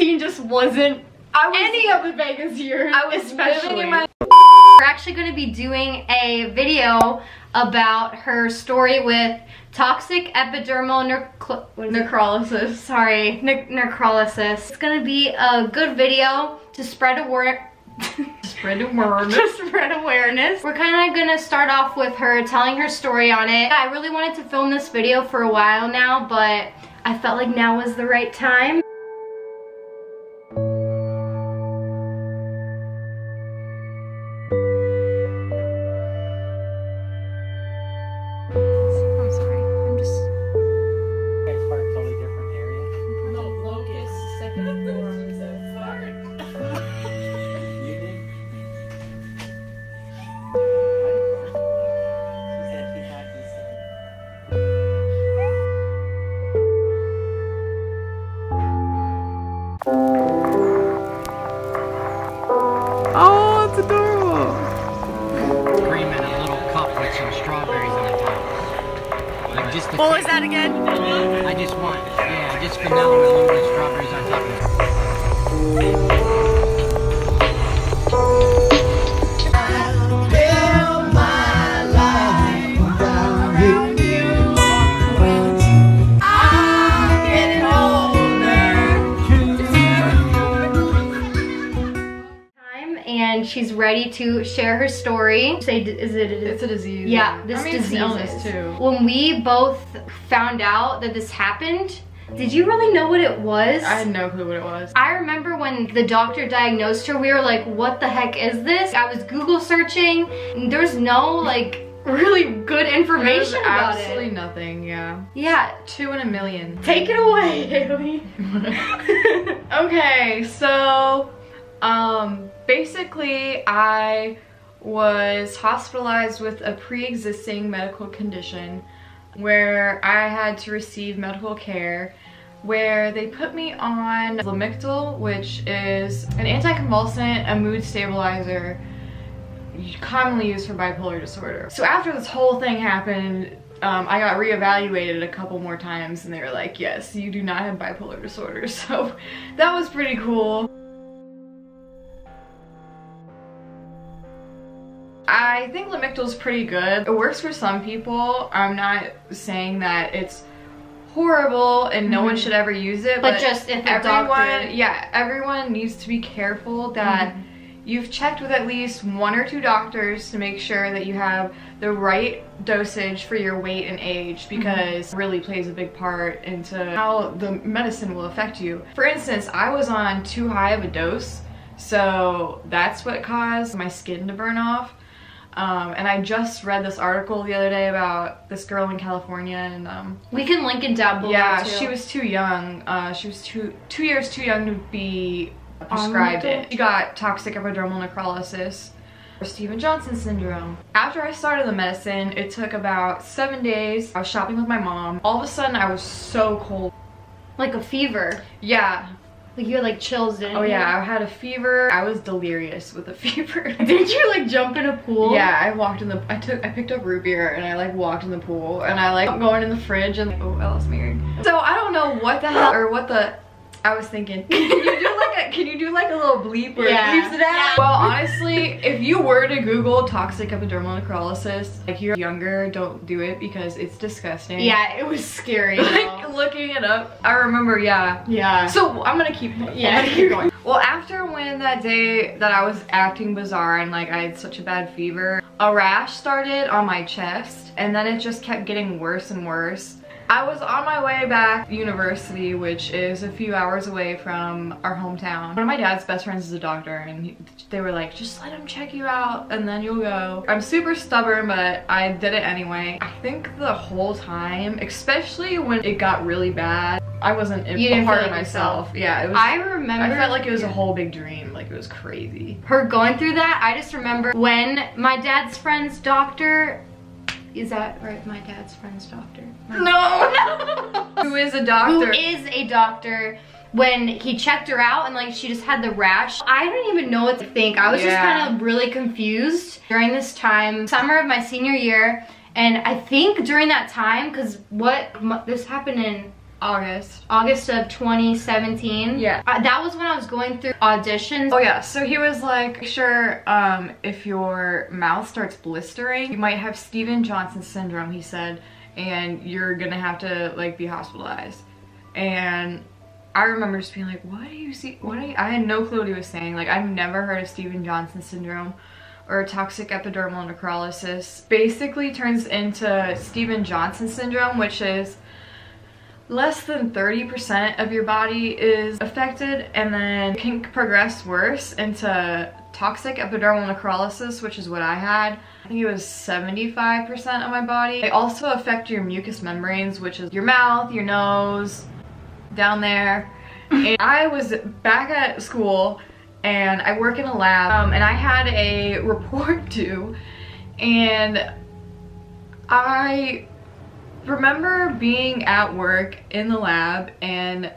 2019 just wasn't any of the Vegas years. I was living in my... We're actually going to be doing a video about her story with toxic epidermal necrolysis. Sorry, necrolysis. It's going to be a good video to spread awareness. We're kind of gonna start off with her telling her story on it. I really wanted to film this video for a while now, but I felt like now was the right time. I'm sorry, I'm just... You guys part a totally different area? No, Locust, second floor, I'm so sorry. You did? She said she thought you said. Oh, it's adorable. Cream in a little cup with some strawberries on top. Like just What was that again? I just want, yeah, just vanilla with a little bit of strawberries on top of it. And she's ready to share her story. Say, It's a disease. Yeah, this disease. It's an illness too. When we both found out that this happened, did you really know what it was? I had no clue what it was. I remember when the doctor diagnosed her, we were like, what the heck is this? I was Google searching, and there's no like really good information about it. Absolutely nothing, yeah. Yeah. 2 in a million. Take it away, Haley. Okay, so basically I was hospitalized with a pre-existing medical condition where I had to receive medical care, where they put me on Lamictal, which is an anticonvulsant, a mood stabilizer, commonly used for bipolar disorder. So after this whole thing happened, I got reevaluated a couple more times and they were like, yes, you do not have bipolar disorder. So that was pretty cool. I think Lamictal is pretty good. It works for some people. I'm not saying that it's horrible and no one should ever use it, but just if everyone needs to be careful that you've checked with at least 1 or 2 doctors to make sure that you have the right dosage for your weight and age, because it really plays a big part into how the medicine will affect you. For instance, I was on too high of a dose, so that's what caused my skin to burn off. And I just read this article the other day about this girl in California, and we can link it down below. Yeah, too. she was too young. She was two years too young to be prescribed it. She got toxic epidermal necrolysis, or Steven Johnson syndrome. After I started the medicine, it took about 7 days. I was shopping with my mom. All of a sudden, I was so cold. Like a fever. Yeah. Like you had like chills, didn't you? Oh yeah, I had a fever. I was delirious with a fever. Did you like jump in a pool? Yeah, I walked in the, I picked up root beer and I like walked in the pool and I like going in the fridge and oh, I lost my earring. So I don't know what the hell, or what the, I was thinking, can you do like a little bleep where it bleeps it out? Yeah. Well, honestly, if you were to Google toxic epidermal necrolysis, if you're younger, don't do it because it's disgusting. Yeah, it was scary. Like looking it up, I remember, yeah. So I'm gonna keep going. Well, after when that day that I was acting bizarre and like I had such a bad fever, a rash started on my chest and then it just kept getting worse and worse. I was on my way back to university, which is a few hours away from our hometown. One of my dad's best friends is a doctor and they were like, just let him check you out and then you'll go. I'm super stubborn, but I did it anyway. I think the whole time, especially when it got really bad, I wasn't a part of myself. Yeah, it was. I remember. I felt like it was a whole big dream. Like it was crazy. Her going through that, I just remember when my dad's friend's doctor, is that right? My dad's friend's doctor? No! Who is a doctor? Who is a doctor. When he checked her out and like she just had the rash, I didn't even know what to think. I was just kind of really confused during this time, summer of my senior year. And I think during that time, because this happened in August of 2017. Yeah. That was when I was going through auditions. Oh yeah, so he was like, sure, if your mouth starts blistering, you might have Steven Johnson syndrome, he said, and you're gonna have to like be hospitalized. And I remember just being like, what do you see? I had no clue what he was saying. Like, I've never heard of Steven Johnson syndrome or toxic epidermal necrolysis. Basically turns into Steven Johnson syndrome, which is less than 30% of your body is affected, and then can progress worse into toxic epidermal necrolysis, which is what I had. I think it was 75% of my body. They also affect your mucous membranes, which is your mouth, your nose, down there. And I was back at school and I work in a lab, and I had a report due, and I remember being at work in the lab, and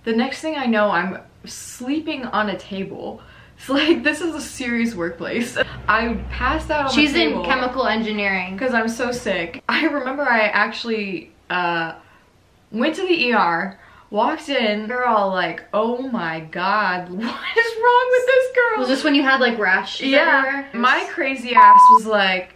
the next thing I know, I'm sleeping on a table. It's like, this is a serious workplace. I passed out on the table. She's in chemical engineering. Because I'm so sick. I remember I actually went to the ER, walked in, they're all like, oh my god, what is wrong with this girl? Was this when you had like rash? Yeah. My crazy ass was like,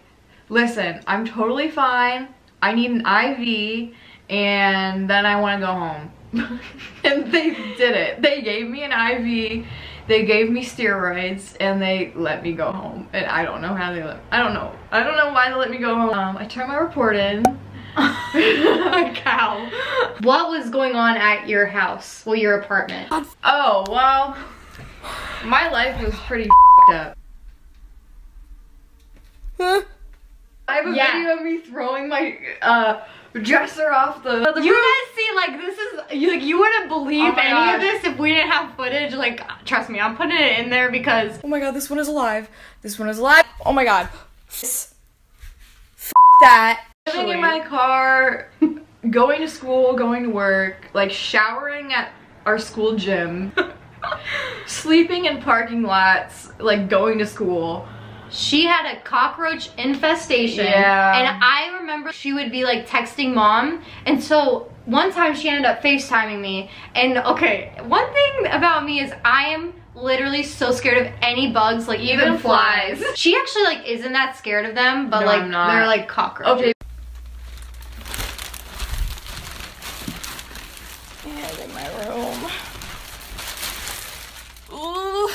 listen, I'm totally fine. I need an IV, and then I want to go home. And they did it. They gave me an IV, they gave me steroids, and they let me go home. And I don't know how they let, I don't know why they let me go home. I turned my report in. Cow. What was going on at your house? Well, your apartment. Oh, well, my life was pretty up. I have a video of me throwing my dresser off the roof. You guys see, like, this is, like, you wouldn't believe any of this if we didn't have footage. Like, trust me, I'm putting it in there because, oh my god, this one is alive. This one is alive. Oh my god. That. Living in my car, going to school, going to work, like showering at our school gym, sleeping in parking lots, like going to school. She had a cockroach infestation. Yeah. And I remember she would be like texting mom. And so one time she ended up FaceTiming me. And okay, one thing about me is I am literally so scared of any bugs, like even flies. She actually like isn't that scared of them, but no, like they're like cockroaches. Okay. Yeah, in my room.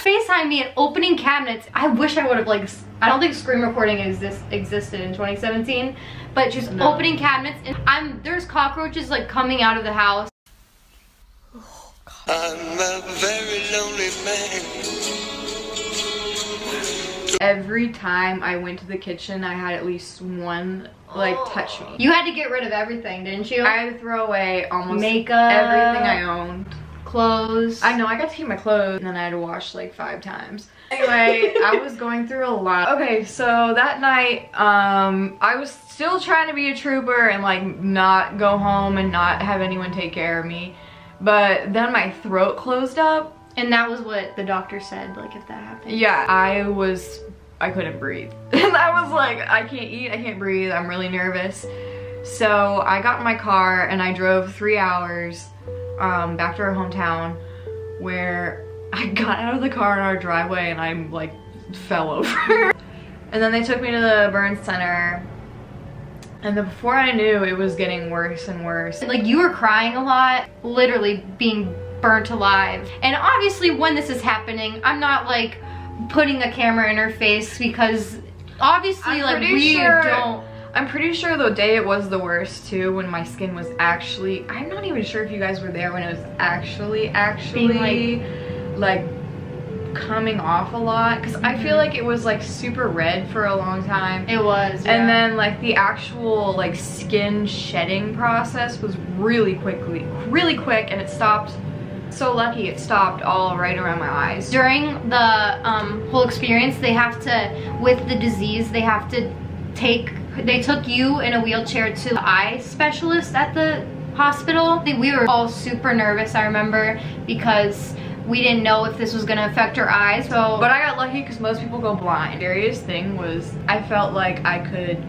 FaceTime me at opening cabinets. I wish I would have like, I don't think screen recording existed in 2017, but just opening cabinets, and there's cockroaches like coming out of the house. Oh, I'm a very lonely man. Every time I went to the kitchen, I had at least one like touch me. You had to get rid of everything, didn't you? I had to throw away almost makeup, everything I owned. Clothes. I know, I got to keep my clothes, and then I had to wash like 5 times. Anyway, I was going through a lot. Okay, so that night, I was still trying to be a trooper and like not go home and not have anyone take care of me. But then my throat closed up. And that was what the doctor said, like if that happened. Yeah, I couldn't breathe. And I was like, I can't eat, I can't breathe, I'm really nervous. So I got in my car and I drove 3 hours back to our hometown, where I got out of the car in our driveway and I like fell over. And then they took me to the burn center, and then before I knew, it was getting worse and worse. Like you were crying a lot, literally being burnt alive. And obviously when this is happening, I'm not like putting a camera in her face, because obviously like we don't. I'm pretty sure the day it was the worst too, when my skin was actually, I'm not even sure if you guys were there when it was actually being like coming off a lot, because I feel like it was like super red for a long time. It was, yeah. And then like the actual like skin shedding process was really quick, and it stopped. So lucky it stopped all right around my eyes. During the whole experience, they have to, with the disease, they have to they took you in a wheelchair to the eye specialist at the hospital. We were all super nervous, I remember, because we didn't know if this was gonna affect our eyes. So, but I got lucky because most people go blind. The scariest thing was I felt like I could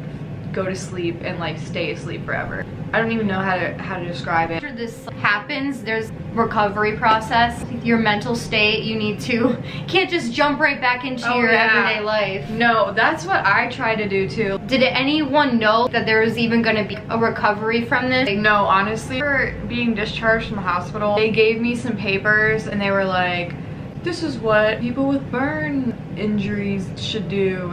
go to sleep and like stay asleep forever. I don't even know how to describe it. After this happens, there's recovery process. Your mental state, you need to, can't just jump right back into your everyday life. No, that's what I try to do too. Did anyone know that there was even gonna be a recovery from this? No, honestly, for being discharged from the hospital, they gave me some papers and they were like, this is what people with burn injuries should do.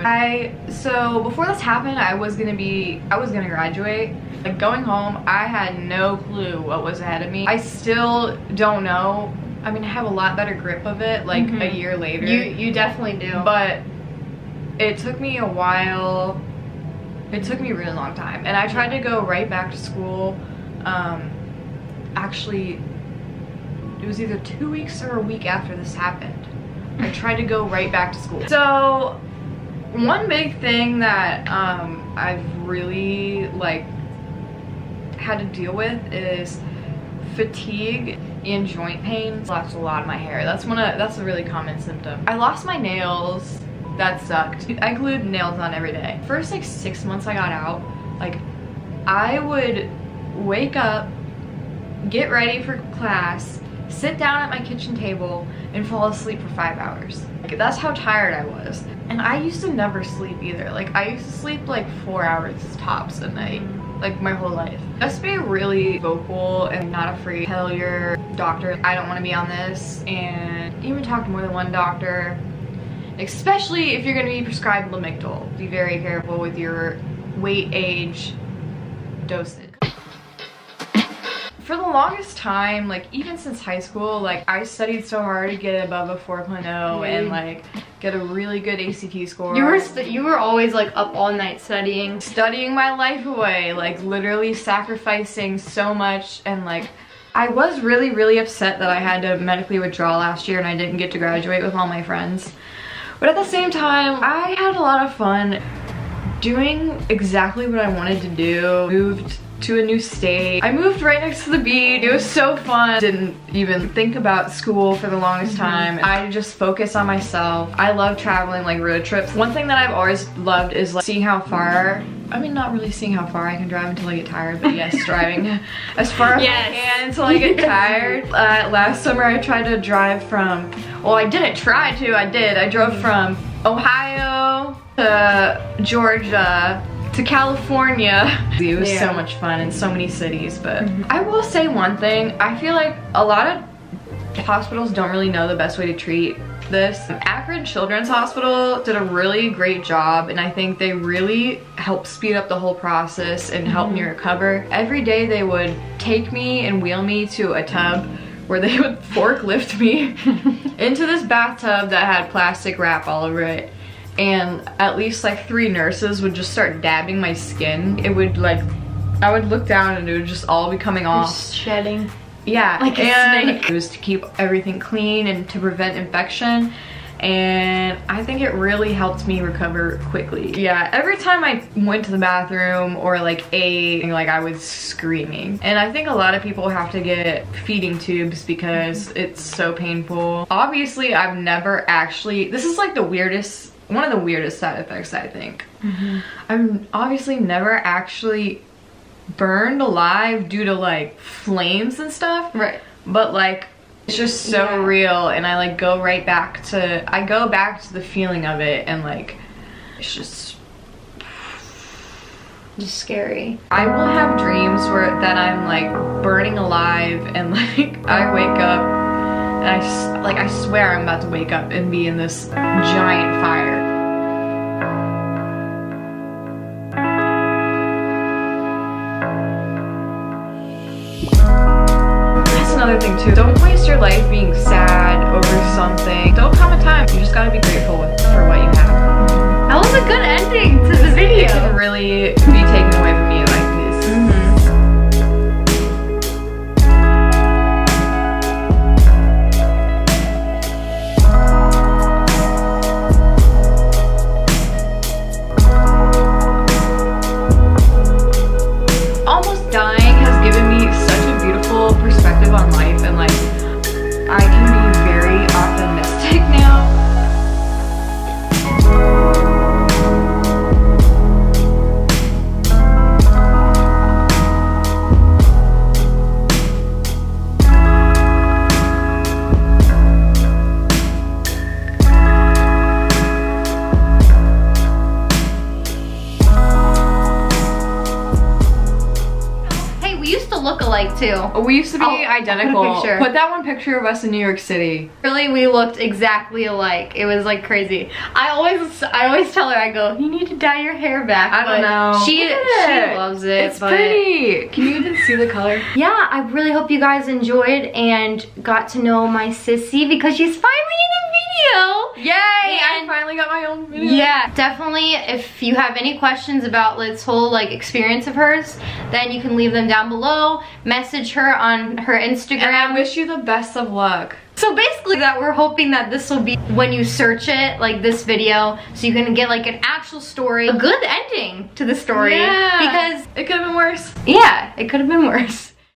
So before this happened, I was gonna graduate. Like going home, I had no clue what was ahead of me. I still don't know. I mean, I have a lot better grip of it like a year later. You definitely do. But it took me a while. It took me a really long time. And I tried to go right back to school. Actually, it was either 2 weeks or a week after this happened. I tried to go right back to school. So one big thing that I've really like had to deal with is fatigue and joint pain. Lost a lot of my hair. That's a really common symptom. I lost my nails. That sucked. I glued nails on every day. First like 6 months I got out, like I would wake up, get ready for class, sit down at my kitchen table and fall asleep for 5 hours. Like, that's how tired I was. And I used to never sleep either. Like I used to sleep like 4 hours tops a night, like my whole life. Just be really vocal and not afraid. Tell your doctor, I don't want to be on this, and even talk to more than one doctor. Especially if you're going to be prescribed Lamictal. Be very careful with your weight, age, dosage. For the longest time, like even since high school, like I studied so hard to get above a 4.0 and like get a really good ACT score. You were always like up all night studying. Studying my life away, like literally sacrificing so much, and like I was really upset that I had to medically withdraw last year and I didn't get to graduate with all my friends. But at the same time, I had a lot of fun doing exactly what I wanted to do. Moved to a new state. I moved right next to the beach. It was so fun. Didn't even think about school for the longest time. I just focused on myself. I love traveling, like road trips. One thing that I've always loved is like seeing how far, I mean not really seeing how far I can drive until I get tired, but yes, driving as far as I can until I get tired. Last summer I tried to drive from, well I didn't try to, I did. I drove from Ohio to Georgia to California. It was so much fun in so many cities, but I will say one thing. I feel like a lot of hospitals don't really know the best way to treat this. Akron Children's Hospital did a really great job, and I think they really helped speed up the whole process and help me recover. Every day they would take me and wheel me to a tub where they would forklift me into this bathtub that had plastic wrap all over it. And at least like 3 nurses would just start dabbing my skin. It would like, I would look down and it would just all be coming off. Just shedding. Yeah, like a snake. It was to keep everything clean and to prevent infection. And I think it really helped me recover quickly. Yeah, every time I went to the bathroom or like ate, like I was screaming. And I think a lot of people have to get feeding tubes because it's so painful. Obviously, I've never actually, this is like the weirdest, one of the weirdest side effects, I think. I've obviously never actually burned alive due to like flames and stuff. Right. But like, it's just so real, and I like go right back to, I go back to the feeling of it, and like, it's just scary. I will have dreams that I'm like burning alive, and like I wake up and I swear I'm about to wake up and be in this giant fire. That's another thing too. Don't waste your life being sad over something. Don't come a time. You just gotta be grateful for what you have. That was a good ending to the video. It can really be taken away from me like this. Almost dying has given me such a beautiful perspective on life, and like I can be very optimistic now. we used to look alike too. We used to be identical. I'll put a picture. Put that one picture of us in New York City. Really, we looked exactly alike. It was like crazy. I always tell her, I go, you need to dye your hair back. I don't know. She loves it. It's pretty. Can you even see the color? Yeah, I really hope you guys enjoyed and got to know my sissy because she's finally in a video. Yay! I finally got my own video. Yeah, definitely. If you have any questions about this whole like experience of hers, then you can leave them down below. Message her on her Instagram. And I wish you the best of luck. So basically that we're hoping that this will be when you search it, like this video, so you can get like an actual story, a good ending to the story. Yeah. Because it could have been worse. Yeah, it could have been worse.